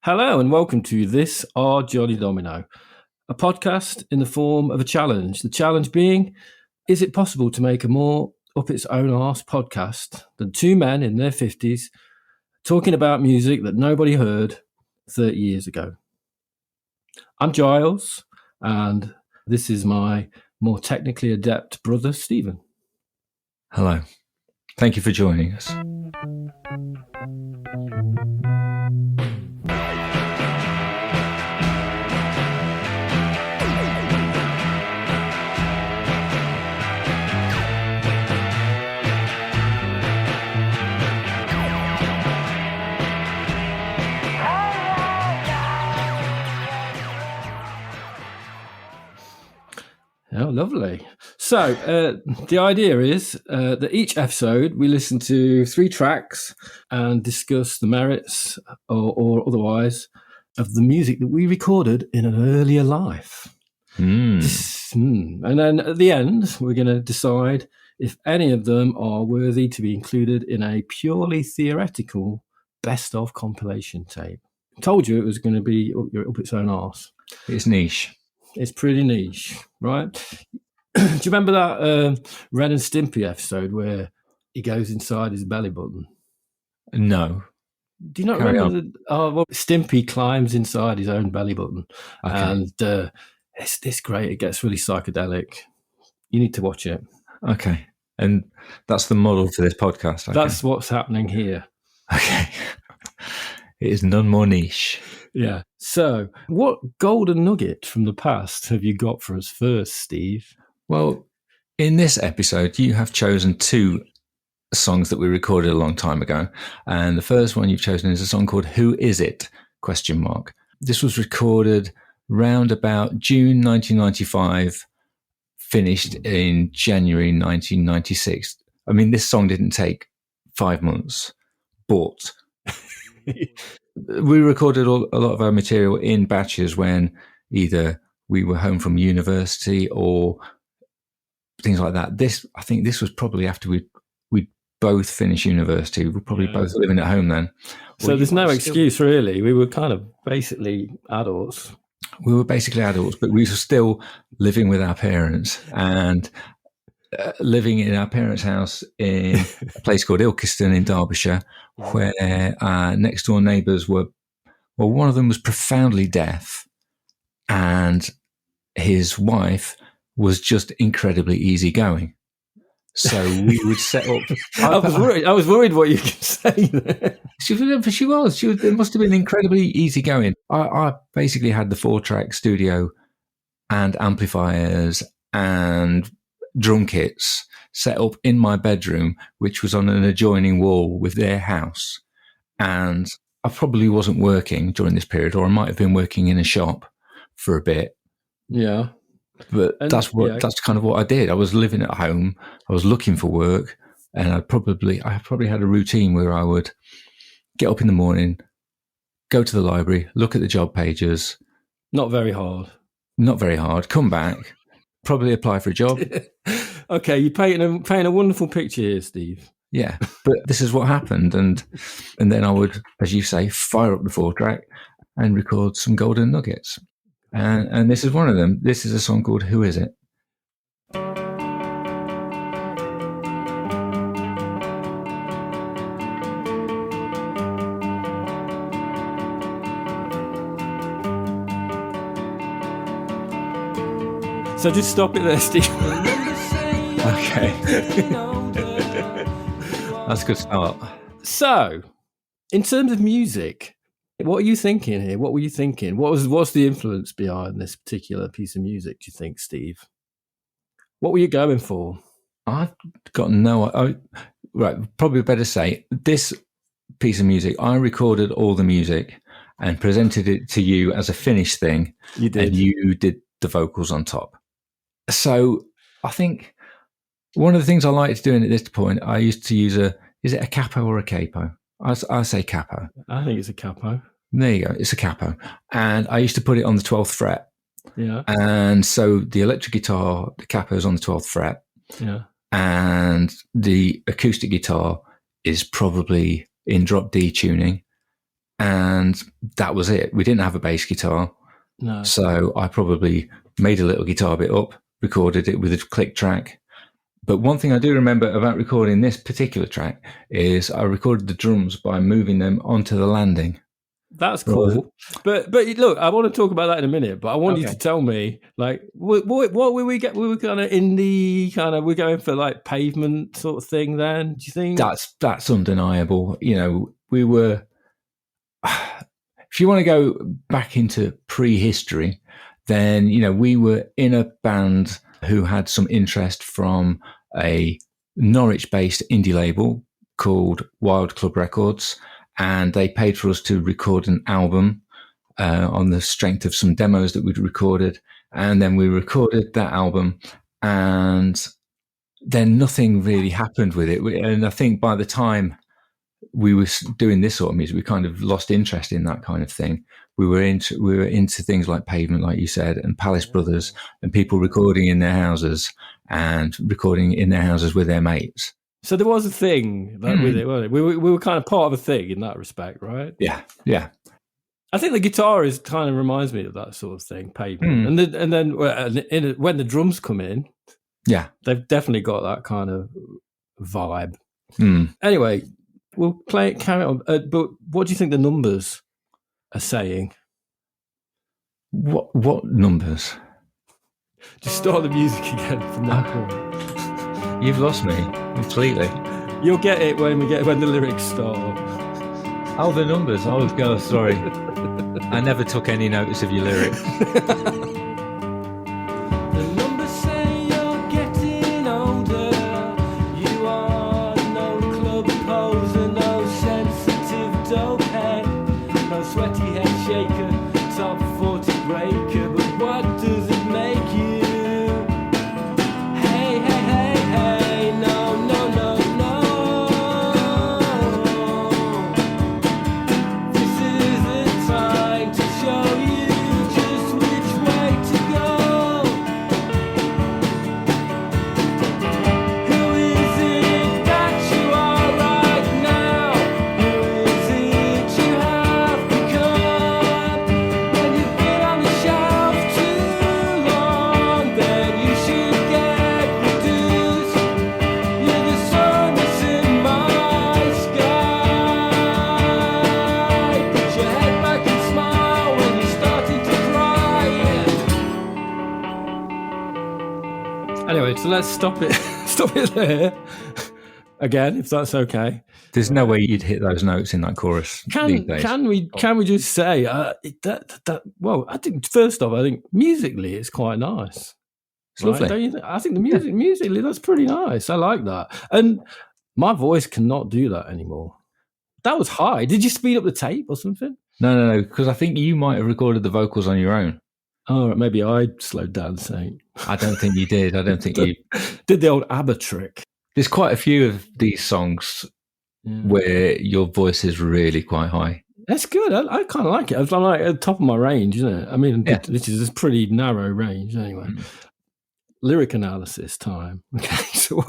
Hello and welcome to This Are Johnny Domino, a podcast in the form of a challenge. The challenge being, is it possible to make a more up its own arse podcast than two men in their 50s talking about music that nobody heard 30 years ago? I'm Giles, and this is my more technically adept brother, Stephen. Hello. Thank you for joining us. Oh, lovely. So the idea is that each episode we listen to 3 tracks and discuss the merits or otherwise of the music that we recorded in an earlier life. And then at the end, we're going to decide if any of them are worthy to be included in a purely theoretical best-of compilation tape. I told you it was going to be up its own arse. It's niche. It's pretty niche, right? Do you remember that Ren and Stimpy episode where he goes inside his belly button? No. Do you not remember? Stimpy climbs inside his own belly button. Okay. And it's great. It gets really psychedelic. You need to watch it. Okay. And that's the model for this podcast. Okay. That's what's happening here. Okay. It is none more niche. Yeah. So, what golden nugget from the past have you got for us first, Steve? Well, in this episode, you have chosen 2 songs that we recorded a long time ago. And the first one you've chosen is a song called Who Is It? ? This was recorded round about June 1995, finished in January 1996. I mean, this song didn't take 5 months, but... We recorded a lot of our material in batches when either we were home from university or things like that. I think this was probably after we both finished university. We were probably both living at home then. So there's no excuse really. We were kind of basically adults. We were basically adults, but we were still living with our parents and living in our parents' house in a place called Ilkeston in Derbyshire, where our next door neighbours were, well, one of them was profoundly deaf and his wife was just incredibly easygoing. So we would set up... I was worried what you could say there. She was. It must have been incredibly easygoing. I basically had the 4-track studio and amplifiers and drum kits set up in my bedroom, which was on an adjoining wall with their house. And I probably wasn't working during this period, or I might have been working in a shop for a bit. Yeah. But that's kind of what I did. I was living at home. I was looking for work, and I probably had a routine where I would get up in the morning, go to the library, look at the job pages. Not very hard. Come back, probably apply for a job. Okay, you're painting a wonderful picture here, Steve. Yeah, but this is what happened, and then I would, as you say, fire up the 4-track and record some golden nuggets. And this is one of them. This is a song called Who Is It? So just stop it there, Steve. Okay. That's a good start. So, in terms of music, what are you thinking here? What were you thinking? What's the influence behind this particular piece of music, do you think, Steve? What were you going for? I've got right, probably better say, this piece of music, I recorded all the music and presented it to you as a finished thing. You did. And you did the vocals on top. So I think one of the things I liked doing at this point, I used to use is it a capo or a capo? I say capo. I think it's a capo. There you go. It's a capo. And I used to put it on the 12th fret. Yeah. And so the electric guitar, the capo is on the 12th fret. Yeah. And the acoustic guitar is probably in drop D tuning. and that was it. We didn't have a bass guitar. No. So I probably made a little guitar bit up, recorded it with a click track. But one thing I do remember about recording this particular track is I recorded the drums by moving them onto the landing. That's cool. But look, I want to talk about that in a minute, but I want you to tell me, like, what were we get? We were kind of indie, we're going for like pavement sort of thing then, do you think? That's undeniable. You know, we were, if you want to go back into prehistory, then, you know, we were in a band who had some interest from a Norwich-based indie label called Wild Club Records, and they paid for us to record an album on the strength of some demos that we'd recorded, and then we recorded that album, and then nothing really happened with it. And I think by the time we were doing this sort of music, we kind of lost interest in that kind of thing. We were into things like Pavement, like you said, and Palace Brothers, and people recording in their houses and recording in their houses with their mates. So there was a thing with it, wasn't it? We were kind of part of a thing in that respect, right? Yeah. I think the guitar kind of reminds me of that sort of thing, Pavement. And then when the drums come in, yeah, they've definitely got that kind of vibe. Anyway, we'll carry on. But what do you think the numbers are saying? What numbers? Just start the music again from that point. You've lost me completely. You'll get it when the lyrics start. Oh, the numbers. Oh, God, sorry. I never took any notice of your lyrics. So let's stop it there again, if that's okay. There's no way you'd hit those notes in that chorus. Can we just say that? Well, I think first off, I think musically it's quite nice. It's lovely. Don't you think? I think the musically that's pretty nice. I like that, and my voice cannot do that anymore. That was high. Did you speed up the tape or something? No, because I think you might have recorded the vocals on your own. Oh, maybe I slowed down the tape. I don't think you did. I don't think you did the old ABBA trick. There's quite a few of these songs where your voice is really quite high. That's good. I kind of like it. I'm like at the top of my range, isn't it? I mean, this is a pretty narrow range anyway. Lyric analysis time. Okay, so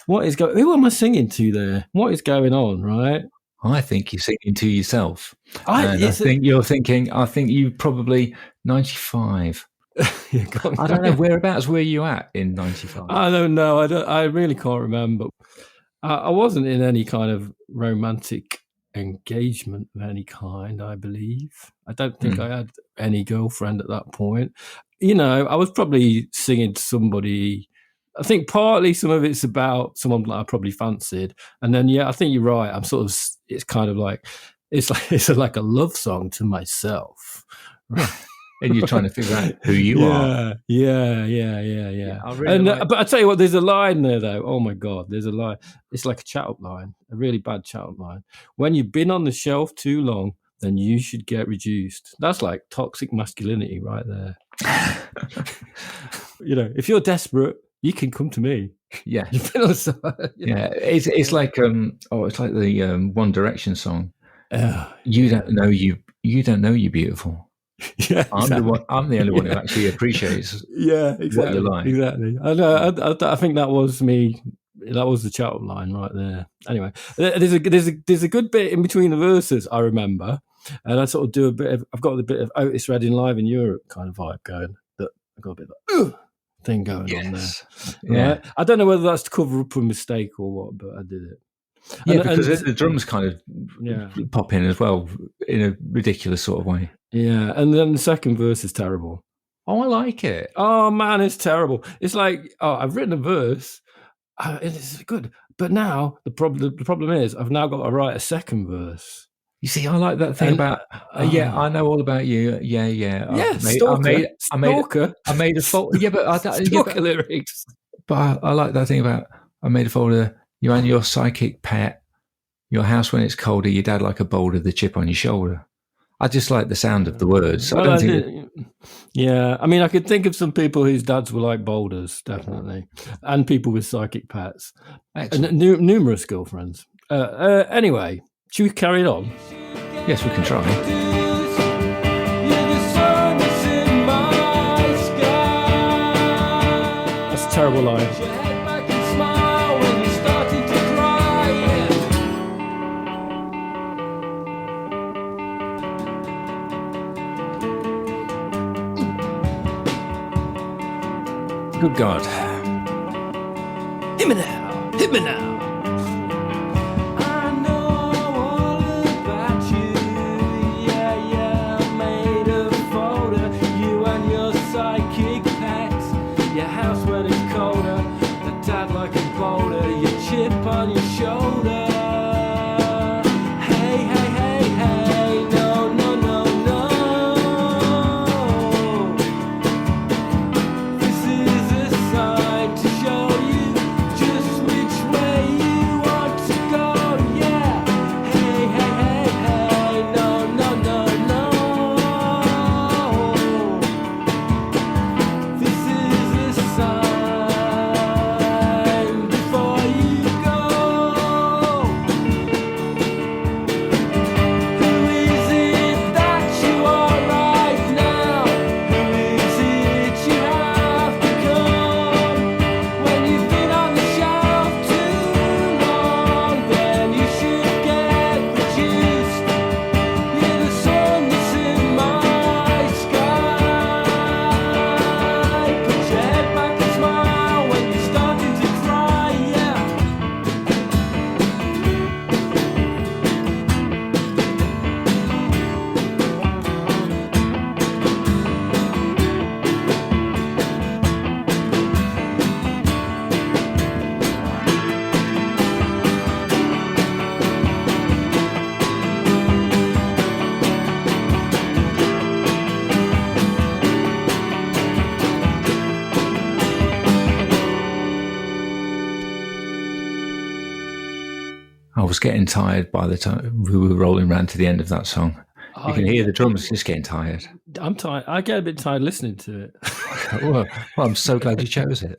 what is going? Who am I singing to there? What is going on? Right. I think you're singing to yourself. I think you're thinking. I think you probably 95. I don't know, whereabouts were you at in 95? I don't know. I really can't remember. I wasn't in any kind of romantic engagement of any kind, I believe. I don't think I had any girlfriend at that point. You know, I was probably singing to somebody. I think partly some of it's about someone that I probably fancied. And then, I think you're right. I'm sort of, it's kind of like, it's like a love song to myself. Right. And you're trying to figure out who you are. Yeah. But I tell you what, there's a line there though. Oh my God, there's a line. It's like a chat-up line, a really bad chat-up line. When you've been on the shelf too long, then you should get reduced. That's like toxic masculinity right there. You know, if you're desperate, you can come to me. Yeah. You've been on the side. Yeah. It's like it's like the One Direction song. You don't know you're beautiful. Yeah, exactly. I'm the only one who actually appreciates what you like. Exactly. I know. I think that was me. That was the chat-up line right there. Anyway, there's a good bit in between the verses, I remember, And I sort of do I've got a bit of Otis Redding Live in Europe kind of vibe going. That I've got a bit of thing going on there. Yeah. Right? I don't know whether that's to cover up a mistake or what, but I did it. Yeah, because the drums kind of pop in as well in a ridiculous sort of way. Yeah, and then the second verse is terrible. Oh, I like it. Oh man, it's terrible. It's like, I've written a verse, it's good, but now the problem is I've now got to write a second verse. You see, I like that thing about I know all about you. Stalker. I made a folder. Yeah, but Stalker lyrics. But I like that thing about I made a folder. You and your psychic pet, your house when it's colder, your dad like a boulder, the chip on your shoulder. I just like the sound of the words. Well, I mean, I could think of some people whose dads were like boulders, definitely, and people with psychic pets, and numerous girlfriends. Anyway, should we carry it on? Yes, we can try. That's a terrible line. Good God. Hit me now. Hit me now. I know all about you. Yeah, I made a folder. You and your psychic pets. Your house when it's colder. The dad like a boulder. Your chip on your shoulder. I was getting tired by the time we were rolling around to the end of that song. You can hear the drums just getting tired. I'm tired. I get a bit tired listening to it. well, I'm so glad you chose it.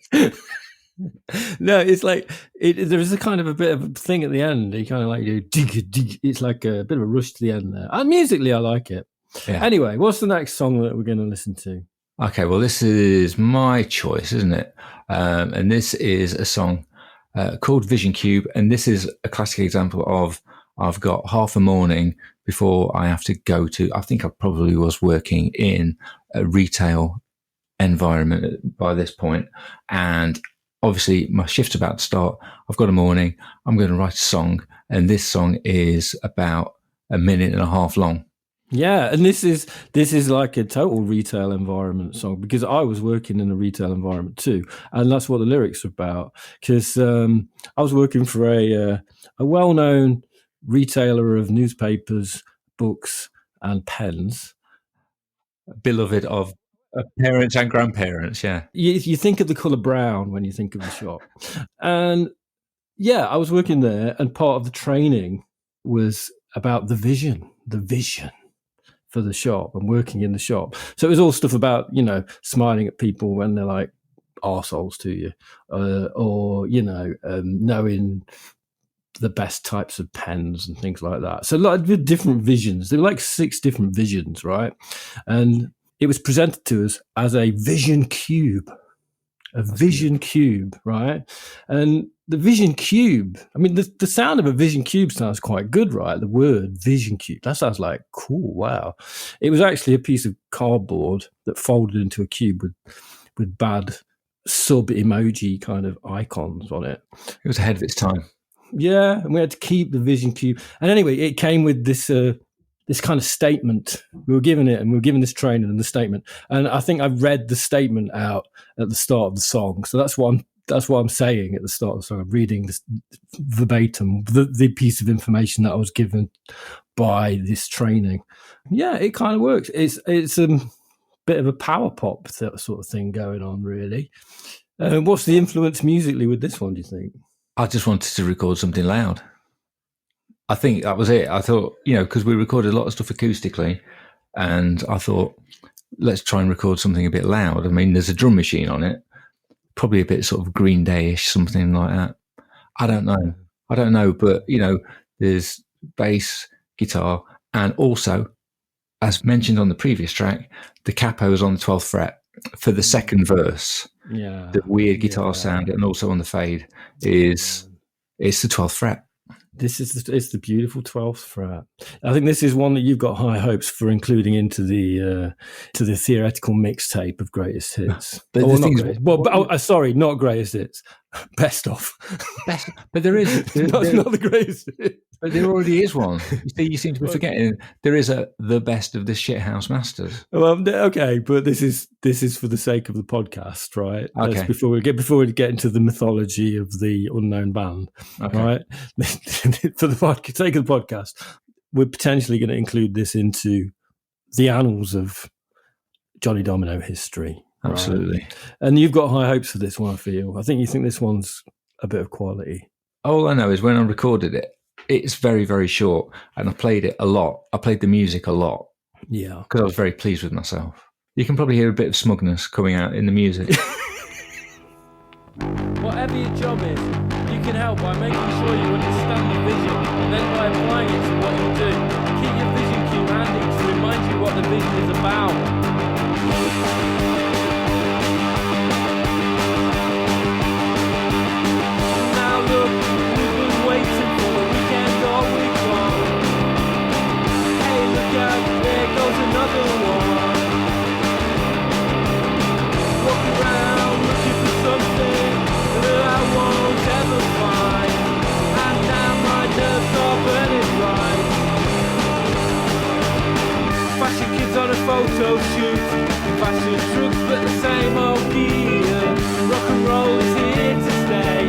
No, it's like there is a kind of a bit of a thing at the end. You kind of like do dig. It's like a bit of a rush to the end there. And musically, I like it. Yeah. Anyway, what's the next song that we're going to listen to? Okay, well, this is my choice, isn't it? And this is a song called Vision Cube, and this is a classic example of I've got half a morning before I have to go to. I think I probably was working in a retail environment by this point, and obviously my shift's about to start. I've got a morning. I'm going to write a song, and this song is about a minute and a half long. Yeah, and this is like a total retail environment song, because I was working in a retail environment too, and that's what the lyrics are about. Because I was working for a well-known retailer of newspapers, books, and pens, beloved of parents and grandparents. Yeah, you think of the colour brown when you think of the shop, and yeah, I was working there, and part of the training was about the vision for the shop and working in the shop. So it was all stuff about, smiling at people when they're like arseholes to you, or, knowing the best types of pens and things like that. So like different visions. There were like 6 different visions, right? And it was presented to us as a vision cube. Cube, right? And the Vision Cube. I mean, the sound of a Vision Cube sounds quite good, right? The word Vision Cube. That sounds like cool. Wow. It was actually a piece of cardboard that folded into a cube with bad sub emoji kind of icons on it. It was ahead of its time. Yeah, and we had to keep the Vision Cube. And anyway, it came with this this kind of statement. We were given it, and we were given this training and the statement. And I think I read the statement out at the start of the song. So that's what I'm saying at the start of the song. I'm reading this verbatim, the piece of information that I was given by this training. Yeah, it kind of works. It's a bit of a power pop sort of thing going on, really. What's the influence musically with this one, do you think? I just wanted to record something loud. I think that was it. I thought, because we recorded a lot of stuff acoustically, and I thought, let's try and record something a bit loud. I mean, there's a drum machine on it, probably a bit sort of Green Day-ish, something like that. I don't know, but, there's bass, guitar, and also, as mentioned on the previous track, the capo is on the 12th fret for the second verse. Yeah, the weird guitar sound, and also on the fade it's the 12th fret. It's the beautiful 12th fret. I think this is one that you've got high hopes for including into the theoretical mixtape of greatest hits. But sorry, not greatest hits, best of. But there is not the greatest hits. But there already is one. You seem to be forgetting. There is the best of the Shithouse Masters. Well, okay, but this is for the sake of the podcast, right? Okay. Before we get into the mythology of the unknown band, okay. Right? For the sake of the podcast, we're potentially going to include this into the annals of Johnny Domino history. Absolutely. Right? And you've got high hopes for this one, I feel. I think you think this one's a bit of quality. All I know is when I recorded it, it's very, very short, and I played it a lot. I played the music a lot. Yeah. Because I was very pleased with myself. You can probably hear a bit of smugness coming out in the music. Whatever your job is, you can help by making sure you understand the vision, and then by applying it to what you do. Keep your vision cube handy to remind you what the vision is about. Now look, we've been waiting for the weekend all week long. Hey, look out, there goes another one. Walk around looking for something that I won't ever find, and now my nerves are burning bright. Fashion kids on a photo shoot, fashion trucks but the same old gear. Rock and roll is here to stay,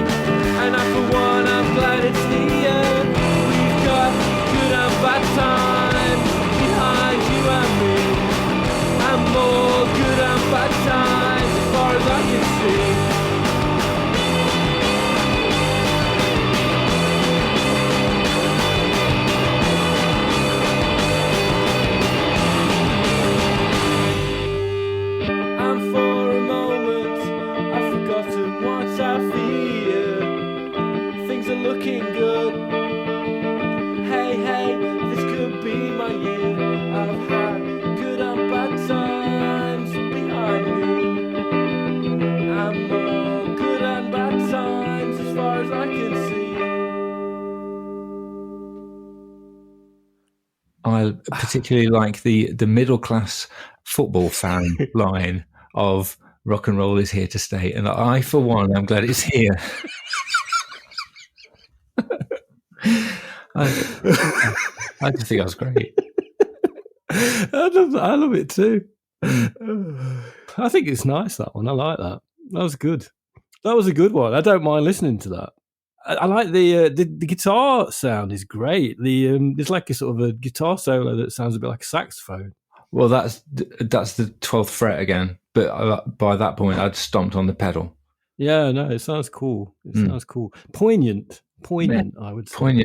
and I for one I'm glad it's here. We've got good and bad times behind you and me, and more good and bad times as far as I can see. Looking good. Hey, this could be my year. I've had good and bad times behind me, and more good and bad times as far as I can see. I particularly like the middle class football fan line of rock and roll is here to stay, and I for one I'm glad it's here. I just think that was great. I love it too. I think it's nice, that one. I like that. That was good. That was a good one. I don't mind listening to that. I like the guitar sound is great. There's like a sort of a guitar solo that sounds a bit like a saxophone. Well, that's the 12th fret again. But by that point, I'd stomped on the pedal. Yeah, no, it sounds cool. It sounds cool. Poignant. Yeah, I would say.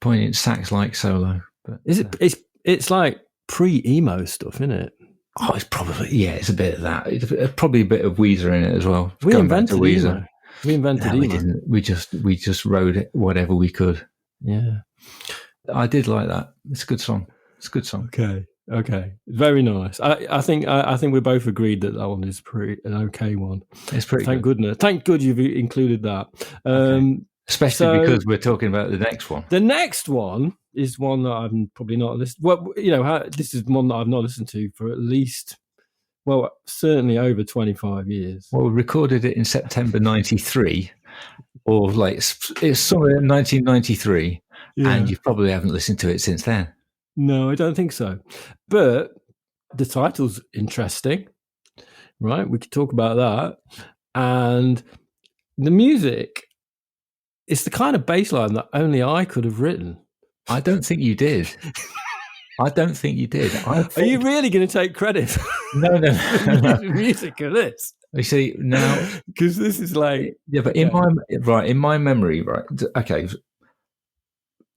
Poignant sax-like solo. But is it? It's like pre-emo stuff, isn't it? Oh, it's probably it's a bit of that. It's probably a bit of Weezer in it as well. We invented Weezer. We invented emo. We didn't. We just rode it whatever we could. Yeah, I did like that. It's a good song. Okay. Okay, very nice. I think we both agreed that one is an okay one. It's pretty Thank goodness. Thank God you've included that. Especially because we're talking about the next one. The next one is one that I'm probably not listening. Well, this is one that I've not listened to for at least, well, certainly over 25 years. Well, we recorded it in September 93, or like it's somewhere in 1993, and you probably haven't listened to it since then. No, I don't think so. But the title's interesting, right? We could talk about that. And the music, it's the kind of bass line that only I could have written. I don't think you did. Are you really going to take credit? No. The music of this. You see now, because this is like but in my memory, right? Okay,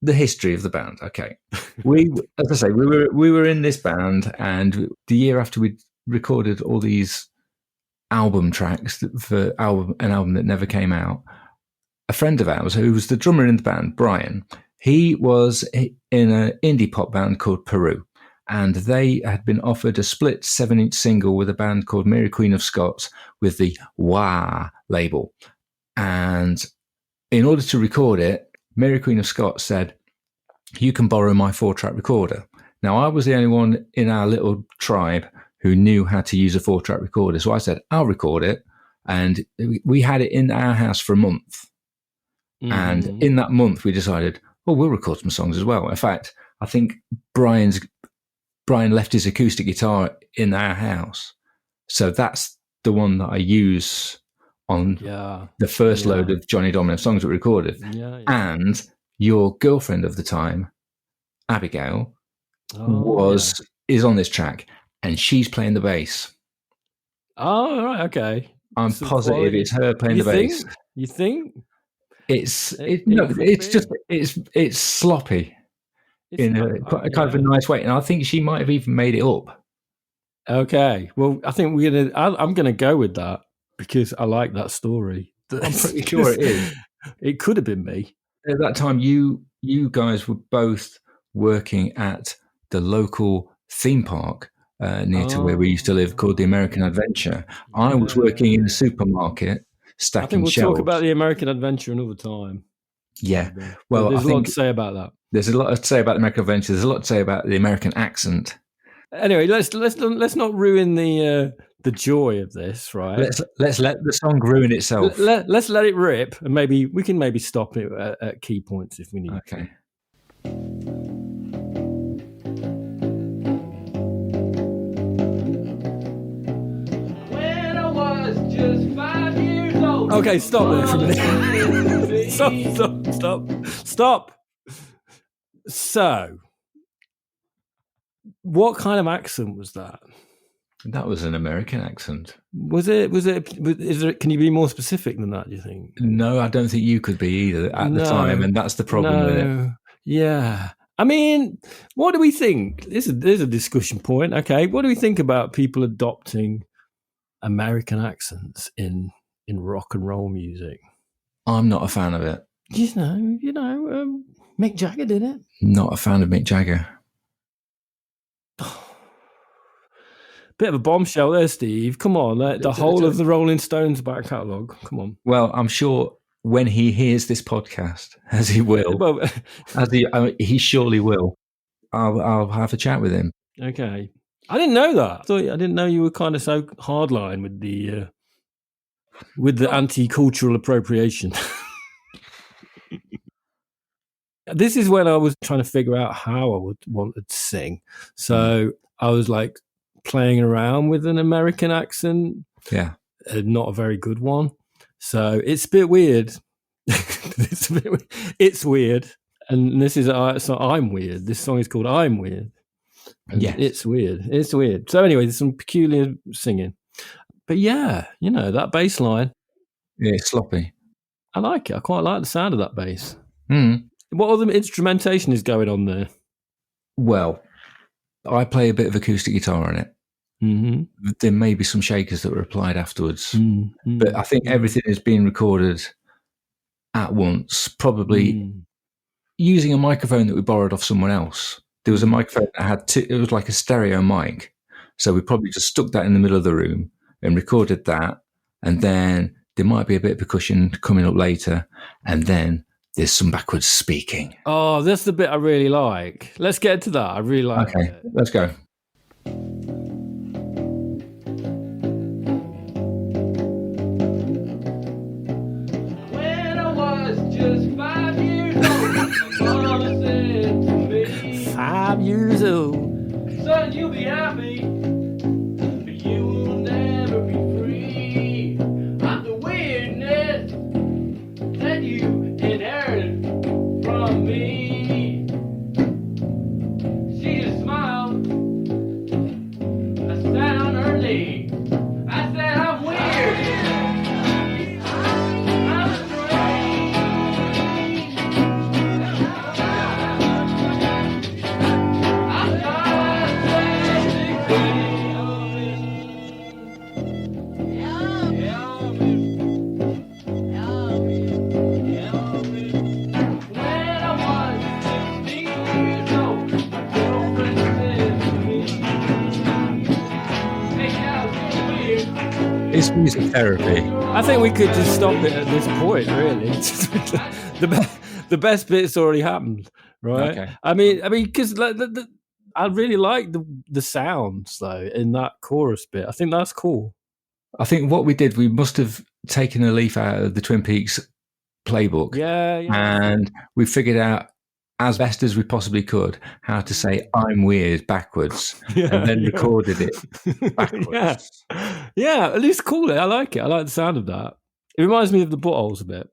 the history of the band. Okay, as I say, we were in this band, and the year after we recorded all these album tracks for an album that never came out, a friend of ours who was the drummer in the band, Brian, he was in an indie pop band called Peru, and they had been offered a split 7-inch single with a band called Mary Queen of Scots with the Wah label. And in order to record it, Mary Queen of Scots said, "You can borrow my 4-track recorder." Now, I was the only one in our little tribe who knew how to use a 4-track recorder. So I said, "I'll record it." And we had it in our house for a month. Mm-hmm. And in that month, we decided, we'll record some songs as well. In fact, I think Brian left his acoustic guitar in our house. So that's the one that I use on the first load of Johnny Domino songs that we recorded. And your girlfriend of the time, Abigail, is on this track, and she's playing the bass. Oh, right, okay. I'm positive it's her playing the bass. You think? It's sloppy in a kind of a nice way, and I think she might have even made it up. Okay, well, I think I'm gonna go with that because I like that story. I'm pretty sure it is. It could have been me. At that time, you guys were both working at the local theme park near to where we used to live, called the American Adventure. I was working in a supermarket stacking I think we'll shelves. talk about the American Adventure another time. Yeah, well, there's a lot to say about that. There's a lot to say about the American Adventure. There's a lot to say about the American accent. Anyway, let's not ruin the joy of this, right? Let's let the song ruin itself. Let's let it rip, and maybe we can stop it at key points if we need. Okay. When I was just 5 years old. Okay, stop there for a minute. Stop. So, what kind of accent was that? That was an American accent. Was it? Can you be more specific than that, do you think? No, I don't think you could be either at the time, and that's the problem with it. Yeah. I mean, what do we think? There's a discussion point. Okay, what do we think about people adopting American accents in rock and roll music? I'm not a fan of it. Mick Jagger did it. Not a fan of Mick Jagger. Bit of a bombshell there, Steve. Come on, the whole of the Rolling Stones back catalogue. Come on. Well, I'm sure when he hears this podcast, as he will, he surely will. I'll have a chat with him. Okay. I didn't know that. I didn't know you were kind of so hardline with the anti-cultural appropriation. This is when I was trying to figure out how I would want to sing. So I was like playing around with an American accent. Yeah. Not a very good one. So it's a bit weird. It's weird. And this is so I'm weird. This song is called I'm Weird. Yeah. It's weird. So anyway, there's some peculiar singing. But yeah, that bass line. Yeah, it's sloppy. I like it. I quite like the sound of that bass. Mm. What other instrumentation is going on there? Well, I play a bit of acoustic guitar on it. Mm-hmm. There may be some shakers that were applied afterwards. Mm-hmm. But I think everything is being recorded at once, probably using a microphone that we borrowed off someone else. there was a microphone that had two. It was like a stereo mic. So we probably just stuck that in the middle of the room and recorded that. And then there might be a bit of percussion coming up later. And then there's some backwards speaking. Oh, that's the bit I really like. Let's get to that. I really like Okay, it. let's go. When I was just 5 years old, my mama said to me, 5 years old, son, you'll be happy, but you will never be free. I'm the weirdness that you inherited from me. She just smiled. I sat on her knee. I said, I'm weird. I'm strange. I'm not plastic When I was 16 years old, my girlfriend said to me, hey, Giles, you're weird. It's music therapy. I think we could just stop it at this point, really. The best bit's already happened, right? Okay. I mean, because I really like the sounds though in that chorus bit. I think that's cool. I think what we did, we must have taken a leaf out of the Twin Peaks playbook. Yeah. And we figured out as best as we possibly could how to say I'm weird backwards and then recorded it backwards. Yeah, at least cool it. I like it. I like the sound of that. It reminds me of the buttholes a bit.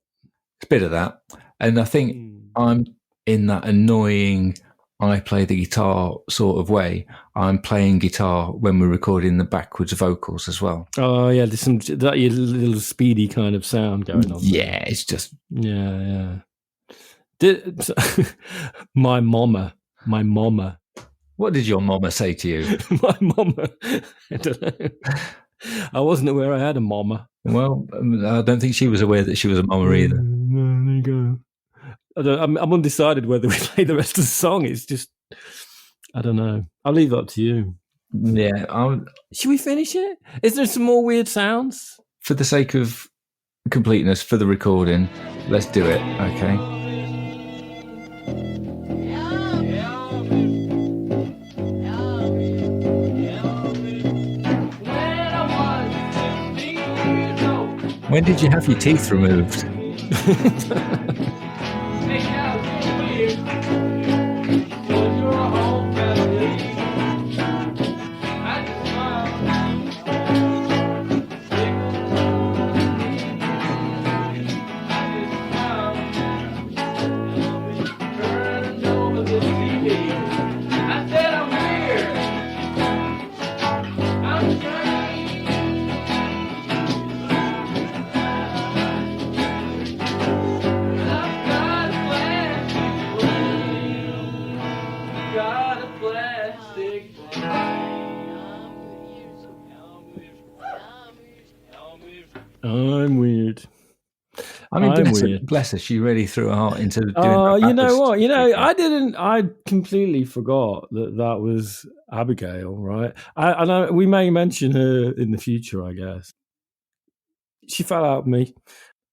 It's a bit of that. And I think I'm in that annoying I play the guitar sort of way. I'm playing guitar when we're recording the backwards vocals as well. Oh yeah, there's some that little speedy kind of sound going on. Yeah, it's just yeah. My mama. What did your mama say to you? My mama. I don't know. I wasn't aware I had a mama. Well, I don't think she was aware that she was a mama either. No, there you go. I'm undecided whether we play the rest of the song. It's just, I don't know. I'll leave it up to you. Yeah. Should we finish it? Is there some more weird sounds? For the sake of completeness, for the recording, let's do it, okay? When did you have your teeth removed? I'm weird. I mean, bless her. She really threw her heart into doing that. Oh, you know what? I completely forgot that was Abigail, right? I know we may mention her in the future, I guess. She fell out with me.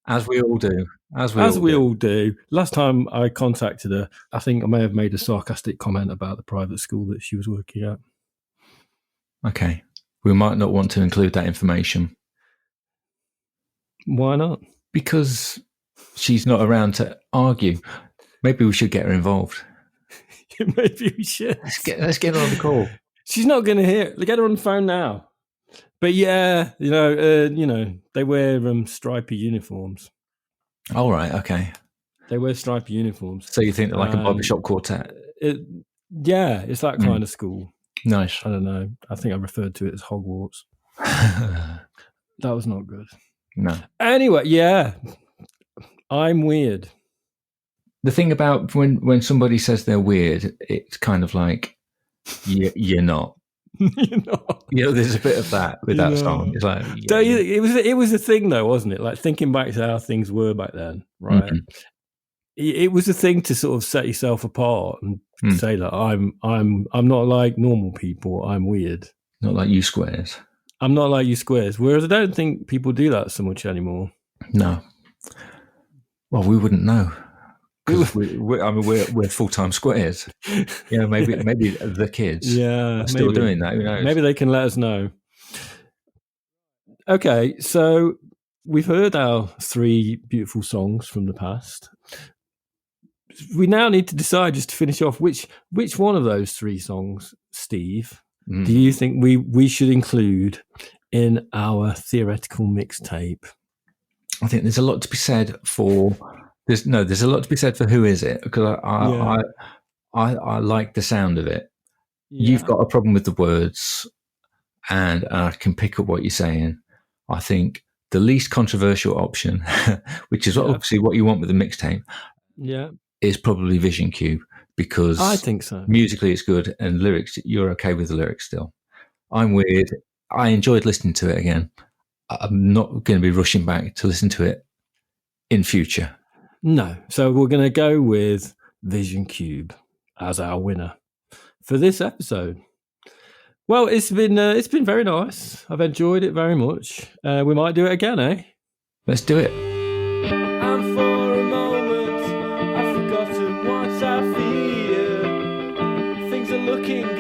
As we all do. As we all do. Last time I contacted her, I think I may have made a sarcastic comment about the private school that she was working at. Okay. We might not want to include that information. Why not? Because she's not around to argue. Maybe we should get her involved. Maybe we should. Let's get her on the call. She's not going to hear. Get her on the phone now. But yeah, they wear stripy uniforms. All right, okay. They wear stripy uniforms. So you think they're like a barbershop quartet? Yeah, it's that kind of school. Nice. I don't know. I think I referred to it as Hogwarts. That was not good. No. Anyway, yeah. I'm weird. The thing about when somebody says they're weird, it's kind of like, you're not. You're not. There's a bit of that with that song. It's like, it was a thing though, wasn't it? Like thinking back to how things were back then, right? Mm-hmm. it was a thing to sort of set yourself apart and say that I'm not like normal people. I'm weird. Not like you squares. I'm not like you squares. Whereas I don't think people do that so much anymore. No. Well, we wouldn't know. Because we're full-time squares. Maybe the kids are still doing that. Who knows? Maybe they can let us know. Okay, so we've heard our 3 beautiful songs from the past. We now need to decide, just to finish off, which one of those 3 songs, Steve, do you think we should include in our theoretical mixtape? I think there's a lot to be said for. There's a lot to be said for Who Is It? Because I like the sound of it. Yeah. You've got a problem with the words, and I can pick up what you're saying. I think the least controversial option, which is obviously what you want with the mixtape, is probably Vision Cube, because I think so. Musically it's good, and lyrics, you're okay with the lyrics still. I'm weird. I enjoyed listening to it again. I'm not going to be rushing back to listen to it in future. No. So we're going to go with Vision Cube as our winner for this episode. Well, it's been very nice. I've enjoyed it very much. We might do it again, eh? Let's do it. And for a moment, I've forgotten what I fear. Things are looking